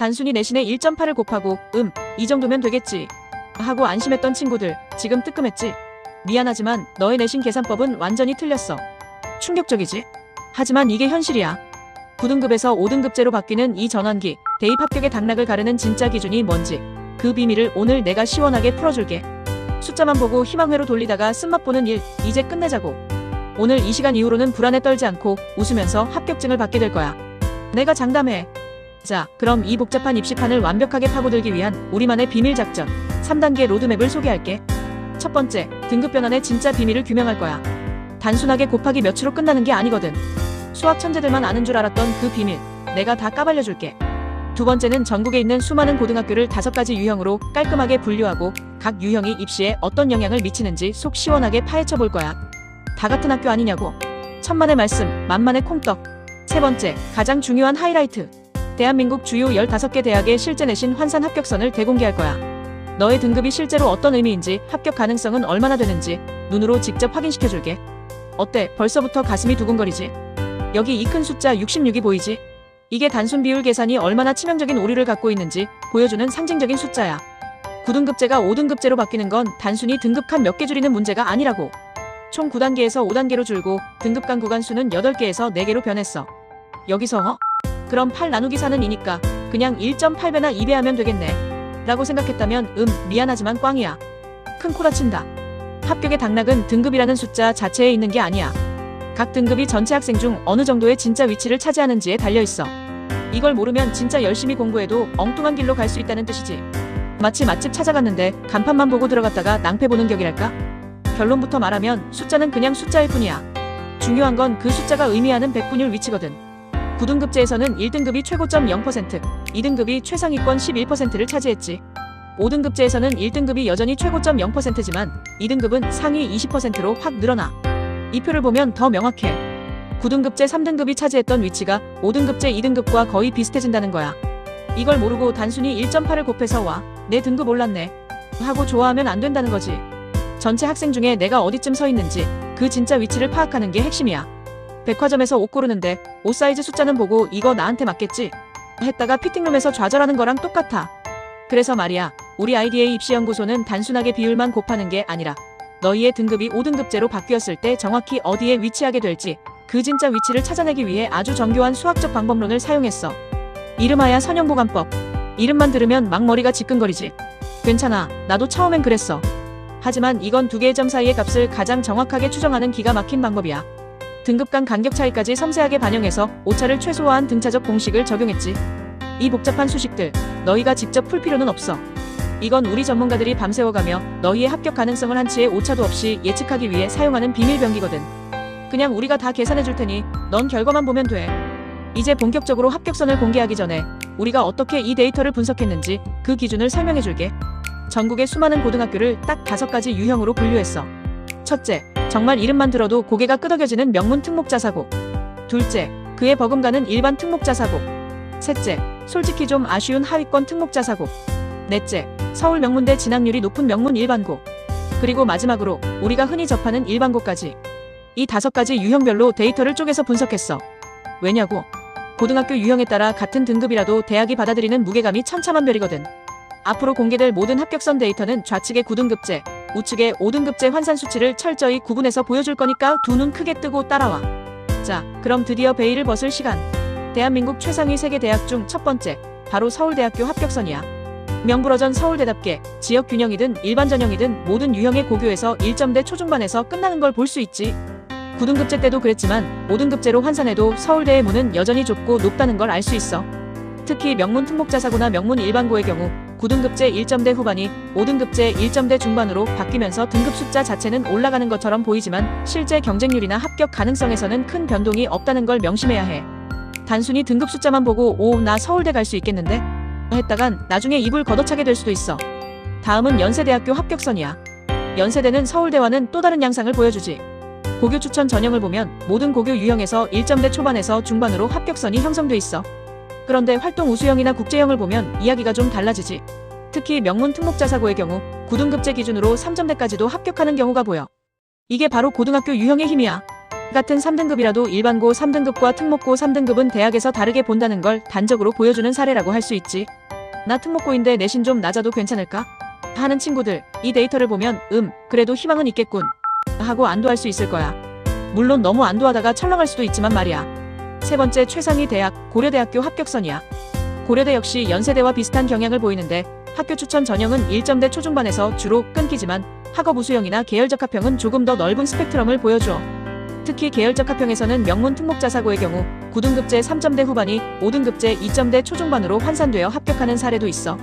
단순히 내신에 1.8을 곱하고 이 정도면 되겠지 하고 안심했던 친구들 지금 뜨끔했지? 미안하지만 너의 내신 계산법은 완전히 틀렸어. 충격적이지? 하지만 이게 현실이야. 9등급에서 5등급제로 바뀌는 이 전환기, 대입 합격의 당락을 가르는 진짜 기준이 뭔지 그 비밀을 오늘 내가 시원하게 풀어줄게. 숫자만 보고 희망회로 돌리다가 쓴맛 보는 일 이제 끝내자고. 오늘 이 시간 이후로는 불안에 떨지 않고 웃으면서 합격증을 받게 될 거야. 내가 장담해. 자, 그럼 이 복잡한 입시판을 완벽하게 파고들기 위한 우리만의 비밀 작전 3단계 로드맵을 소개할게. 첫 번째, 등급 변환의 진짜 비밀을 규명할 거야. 단순하게 곱하기 몇으로 끝나는 게 아니거든. 수학 천재들만 아는 줄 알았던 그 비밀 내가 다 까발려줄게. 두 번째는 전국에 있는 수많은 고등학교를 5가지 유형으로 깔끔하게 분류하고 각 유형이 입시에 어떤 영향을 미치는지 속 시원하게 파헤쳐 볼 거야. 다 같은 학교 아니냐고. 천만의 말씀, 만만의 콩떡. 세 번째, 가장 중요한 하이라이트. 대한민국 주요 15개 대학의 실제 내신 환산 합격선을 대공개할 거야. 너의 등급이 실제로 어떤 의미인지, 합격 가능성은 얼마나 되는지 눈으로 직접 확인시켜줄게. 어때? 벌써부터 가슴이 두근거리지? 여기 이 큰 숫자 66이 보이지? 이게 단순 비율 계산이 얼마나 치명적인 오류를 갖고 있는지 보여주는 상징적인 숫자야. 9등급제가 5등급제로 바뀌는 건 단순히 등급 칸 몇 개 줄이는 문제가 아니라고. 총 9단계에서 5단계로 줄고 등급 간 구간 수는 8개에서 4개로 변했어. 여기서 그럼 8 나누기 4는 2니까 그냥 1.8배나 2배 하면 되겠네 라고 생각했다면 미안하지만 꽝이야. 큰 코다친다. 합격의 당락은 등급이라는 숫자 자체에 있는 게 아니야. 각 등급이 전체 학생 중 어느 정도의 진짜 위치를 차지하는지에 달려있어. 이걸 모르면 진짜 열심히 공부해도 엉뚱한 길로 갈 수 있다는 뜻이지. 마치 맛집 찾아갔는데 간판만 보고 들어갔다가 낭패 보는 격이랄까? 결론부터 말하면 숫자는 그냥 숫자일 뿐이야. 중요한 건 그 숫자가 의미하는 백분율 위치거든. 9등급제에서는 1등급이 최고점 0%, 2등급이 최상위권 11%를 차지했지. 5등급제에서는 1등급이 여전히 최고점 0%지만 2등급은 상위 20%로 확 늘어나. 이 표를 보면 더 명확해. 9등급제 3등급이 차지했던 위치가 5등급제 2등급과 거의 비슷해진다는 거야. 이걸 모르고 단순히 1.8을 곱해서 와, 내 등급 올랐네 하고 좋아하면 안 된다는 거지. 전체 학생 중에 내가 어디쯤 서 있는지 그 진짜 위치를 파악하는 게 핵심이야. 백화점에서 옷 고르는데 옷 사이즈 숫자는 보고 이거 나한테 맞겠지? 했다가 피팅룸에서 좌절하는 거랑 똑같아. 그래서 말이야, 우리 IDA 입시연구소는 단순하게 비율만 곱하는 게 아니라 너희의 등급이 5등급제로 바뀌었을 때 정확히 어디에 위치하게 될지 그 진짜 위치를 찾아내기 위해 아주 정교한 수학적 방법론을 사용했어. 이름하야 선형보감법. 이름만 들으면 막 머리가 지끈거리지. 괜찮아, 나도 처음엔 그랬어. 하지만 이건 두 개의 점 사이의 값을 가장 정확하게 추정하는 기가 막힌 방법이야. 등급 간 간격 차이까지 섬세하게 반영해서 오차를 최소화한 등차적 공식을 적용했지. 이 복잡한 수식들 너희가 직접 풀 필요는 없어. 이건 우리 전문가들이 밤새워가며 너희의 합격 가능성을 한치의 오차도 없이 예측하기 위해 사용하는 비밀병기거든. 그냥 우리가 다 계산해 줄 테니 넌 결과만 보면 돼. 이제 본격적으로 합격선을 공개하기 전에 우리가 어떻게 이 데이터를 분석했는지 그 기준을 설명해 줄게. 전국의 수많은 고등학교를 딱 5가지 유형으로 분류했어. 첫째, 정말 이름만 들어도 고개가 끄덕여지는 명문 특목자 사고. 둘째, 그에 버금가는 일반 특목자 사고. 셋째, 솔직히 좀 아쉬운 하위권 특목자 사고. 넷째, 서울 명문대 진학률이 높은 명문 일반고. 그리고 마지막으로 우리가 흔히 접하는 일반고까지. 이 5가지 유형별로 데이터를 쪼개서 분석했어. 왜냐고? 고등학교 유형에 따라 같은 등급이라도 대학이 받아들이는 무게감이 천차만별이거든. 앞으로 공개될 모든 합격선 데이터는 좌측의 9등급제, 우측의 5등급제 환산 수치를 철저히 구분해서 보여줄 거니까 두 눈 크게 뜨고 따라와. 자, 그럼 드디어 베일을 벗을 시간. 대한민국 최상위 3개 대학 중 첫 번째, 바로 서울대학교 합격선이야. 명불허전 서울대답게 지역 균형이든 일반 전형이든 모든 유형의 고교에서 1점대 초중반에서 끝나는 걸 볼 수 있지. 9등급제 때도 그랬지만 5등급제로 환산해도 서울대의 문은 여전히 좁고 높다는 걸 알 수 있어. 특히 명문 특목자사고나 명문 일반고의 경우 9등급제 1점대 후반이 5등급제 1점대 중반으로 바뀌면서 등급 숫자 자체는 올라가는 것처럼 보이지만 실제 경쟁률이나 합격 가능성에서는 큰 변동이 없다는 걸 명심해야 해. 단순히 등급 숫자만 보고 오, 나 서울대 갈 수 있겠는데? 했다간 나중에 입을 걷어차게 될 수도 있어. 다음은 연세대학교 합격선이야. 연세대는 서울대와는 또 다른 양상을 보여주지. 고교 추천 전형을 보면 모든 고교 유형에서 1점대 초반에서 중반으로 합격선이 형성돼 있어. 그런데 활동 우수형이나 국제형을 보면 이야기가 좀 달라지지. 특히 명문 특목자사고의 경우 9등급제 기준으로 3점대까지도 합격하는 경우가 보여. 이게 바로 고등학교 유형의 힘이야. 같은 3등급이라도 일반고 3등급과 특목고 3등급은 대학에서 다르게 본다는 걸 단적으로 보여주는 사례라고 할 수 있지. 나 특목고인데 내신 좀 낮아도 괜찮을까? 하는 친구들, 이 데이터를 보면 그래도 희망은 있겠군 하고 안도할 수 있을 거야. 물론 너무 안도하다가 철렁할 수도 있지만 말이야. 세 번째 최상위 대학, 고려대학교 합격선이야. 고려대 역시 연세대와 비슷한 경향을 보이는데 학교 추천 전형은 1점대 초중반에서 주로 끊기지만 학업 우수형이나 계열적 합평은 조금 더 넓은 스펙트럼을 보여줘. 특히 계열적 합평에서는 명문 특목자사고의 경우 9등급제 3점대 후반이 5등급제 2점대 초중반으로 환산되어 합격하는 사례도 있어.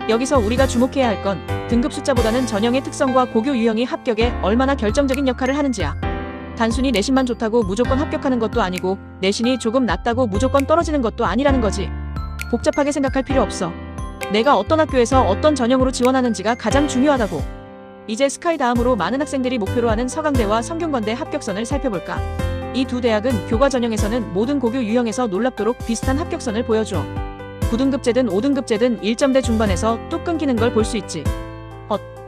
여기서 우리가 주목해야 할 건 등급 숫자보다는 전형의 특성과 고교 유형이 합격에 얼마나 결정적인 역할을 하는지야. 단순히 내신만 좋다고 무조건 합격하는 것도 아니고 내신이 조금 낮다고 무조건 떨어지는 것도 아니라는 거지. 복잡하게 생각할 필요 없어. 내가 어떤 학교에서 어떤 전형으로 지원하는지가 가장 중요하다고. 이제 스카이 다음으로 많은 학생들이 목표로 하는 서강대와 성균관대 합격선을 살펴볼까. 이 두 대학은 교과 전형에서는 모든 고교 유형에서 놀랍도록 비슷한 합격선을 보여줘. 9등급제든 5등급제든 1점대 중반에서 뚝 끊기는 걸 볼 수 있지.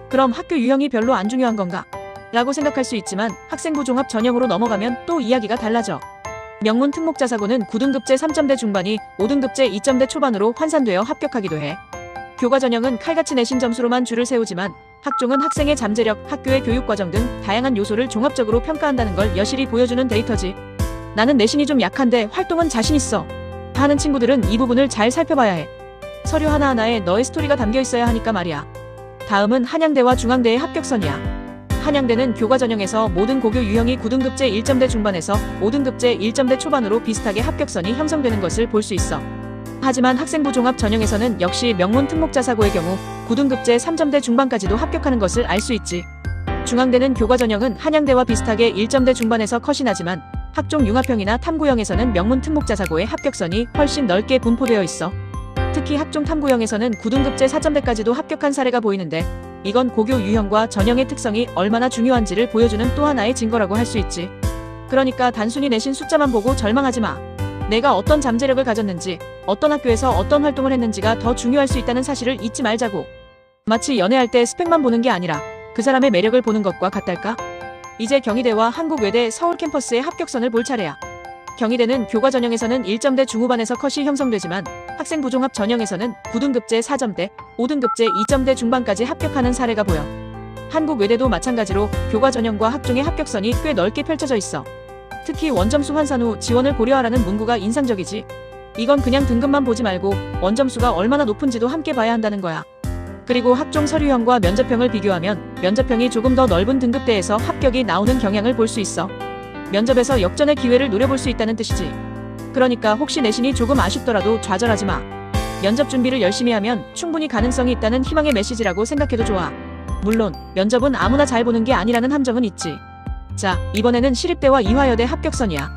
그럼 학교 유형이 별로 안 중요한 건가? 라고 생각할 수 있지만 학생부 종합 전형으로 넘어가면 또 이야기가 달라져. 명문 특목자사고는 9등급제 3점대 중반이 5등급제 2점대 초반으로 환산되어 합격하기도 해. 교과 전형은 칼같이 내신 점수로만 줄을 세우지만 학종은 학생의 잠재력, 학교의 교육과정 등 다양한 요소를 종합적으로 평가한다는 걸 여실히 보여주는 데이터지. 나는 내신이 좀 약한데 활동은 자신 있어 하는 친구들은 이 부분을 잘 살펴봐야 해. 서류 하나하나에 너의 스토리가 담겨 있어야 하니까 말이야. 다음은 한양대와 중앙대의 합격선이야. 한양대는 교과 전형에서 모든 고교 유형이 9등급제 1점대 중반에서 5등급제 1점대 초반으로 비슷하게 합격선이 형성되는 것을 볼 수 있어. 하지만 학생부 종합 전형에서는 역시 명문 특목자사고의 경우 9등급제 3점대 중반까지도 합격하는 것을 알 수 있지. 중앙대는 교과 전형은 한양대와 비슷하게 1점대 중반에서 컷이 나지만 학종 융합형이나 탐구형에서는 명문 특목자사고의 합격선이 훨씬 넓게 분포되어 있어. 특히 학종 탐구형에서는 9등급제 4점대까지도 합격한 사례가 보이는데 이건 고교 유형과 전형의 특성이 얼마나 중요한지를 보여주는 또 하나의 증거라고 할 수 있지. 그러니까 단순히 내신 숫자만 보고 절망하지 마. 내가 어떤 잠재력을 가졌는지, 어떤 학교에서 어떤 활동을 했는지가 더 중요할 수 있다는 사실을 잊지 말자고. 마치 연애할 때 스펙만 보는 게 아니라 그 사람의 매력을 보는 것과 같달까? 이제 경희대와 한국외대 서울 캠퍼스의 합격선을 볼 차례야. 경희대는 교과 전형에서는 1점대 중후반에서 컷이 형성되지만 학생부 종합 전형에서는 9등급제 4점대, 5등급제 2점대 중반까지 합격하는 사례가 보여. 한국외대도 마찬가지로 교과 전형과 학종의 합격선이 꽤 넓게 펼쳐져 있어. 특히 원점수 환산 후 지원을 고려하라는 문구가 인상적이지. 이건 그냥 등급만 보지 말고 원점수가 얼마나 높은지도 함께 봐야 한다는 거야. 그리고 학종 서류형과 면접형을 비교하면 면접형이 조금 더 넓은 등급대에서 합격이 나오는 경향을 볼 수 있어. 면접에서 역전의 기회를 노려볼 수 있다는 뜻이지. 그러니까 혹시 내신이 조금 아쉽더라도 좌절하지 마. 면접 준비를 열심히 하면 충분히 가능성이 있다는 희망의 메시지라고 생각해도 좋아. 물론 면접은 아무나 잘 보는 게 아니라는 함정은 있지. 자, 이번에는 시립대와 이화여대 합격선이야.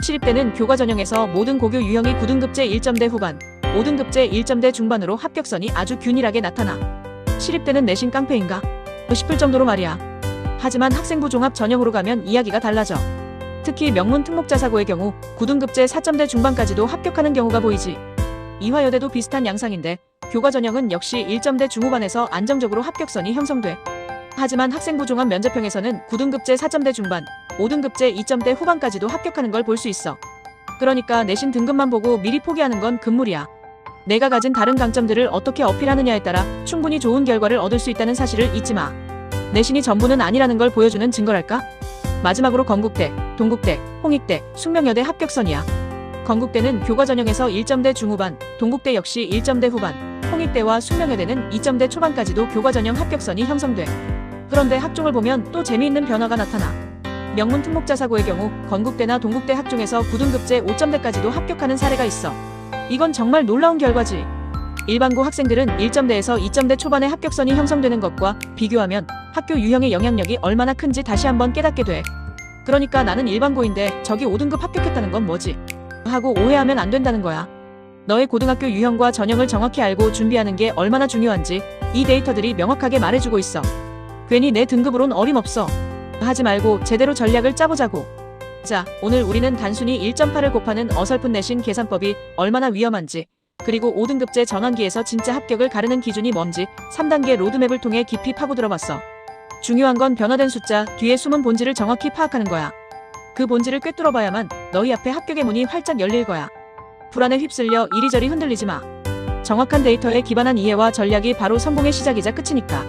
시립대는 교과 전형에서 모든 고교 유형이 9등급제 1점대 후반, 5등급제 1점대 중반으로 합격선이 아주 균일하게 나타나. 시립대는 내신 깡패인가? 싶을 정도로 말이야. 하지만 학생부 종합 전형으로 가면 이야기가 달라져. 특히 명문 특목자사고의 경우 9등급제 4점대 중반까지도 합격하는 경우가 보이지. 이화여대도 비슷한 양상인데 교과 전형은 역시 1점대 중후반에서 안정적으로 합격선이 형성돼. 하지만 학생부 종합 면접형에서는 9등급제 4점대 중반, 5등급제 2점대 후반까지도 합격하는 걸 볼 수 있어. 그러니까 내신 등급만 보고 미리 포기하는 건 금물이야. 내가 가진 다른 강점들을 어떻게 어필하느냐에 따라 충분히 좋은 결과를 얻을 수 있다는 사실을 잊지 마. 내신이 전부는 아니라는 걸 보여주는 증거랄까? 마지막으로 건국대, 동국대, 홍익대, 숙명여대 합격선이야. 건국대는 교과 전형에서 1점대 중후반, 동국대 역시 1점대 후반, 홍익대와 숙명여대는 2점대 초반까지도 교과 전형 합격선이 형성돼. 그런데 학종을 보면 또 재미있는 변화가 나타나. 명문 특목자사고의 경우 건국대나 동국대 학종에서 9등급제 5점대까지도 합격하는 사례가 있어. 이건 정말 놀라운 결과지. 일반고 학생들은 1점대에서 2점대 초반의 합격선이 형성되는 것과 비교하면 학교 유형의 영향력이 얼마나 큰지 다시 한번 깨닫게 돼. 그러니까 나는 일반고인데 저기 5등급 합격했다는 건 뭐지? 하고 오해하면 안 된다는 거야. 너의 고등학교 유형과 전형을 정확히 알고 준비하는 게 얼마나 중요한지 이 데이터들이 명확하게 말해주고 있어. 괜히 내 등급으론 어림없어 하지 말고 제대로 전략을 짜보자고. 자, 오늘 우리는 단순히 1.8을 곱하는 어설픈 내신 계산법이 얼마나 위험한지, 그리고 5등급제 전환기에서 진짜 합격을 가르는 기준이 뭔지 3단계 로드맵을 통해 깊이 파고들어봤어. 중요한 건 변화된 숫자 뒤에 숨은 본질을 정확히 파악하는 거야. 그 본질을 꿰뚫어봐야만 너희 앞에 합격의 문이 활짝 열릴 거야. 불안에 휩쓸려 이리저리 흔들리지 마. 정확한 데이터에 기반한 이해와 전략이 바로 성공의 시작이자 끝이니까.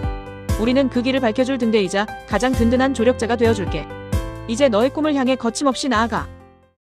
우리는 그 길을 밝혀줄 등대이자 가장 든든한 조력자가 되어줄게. 이제 너의 꿈을 향해 거침없이 나아가.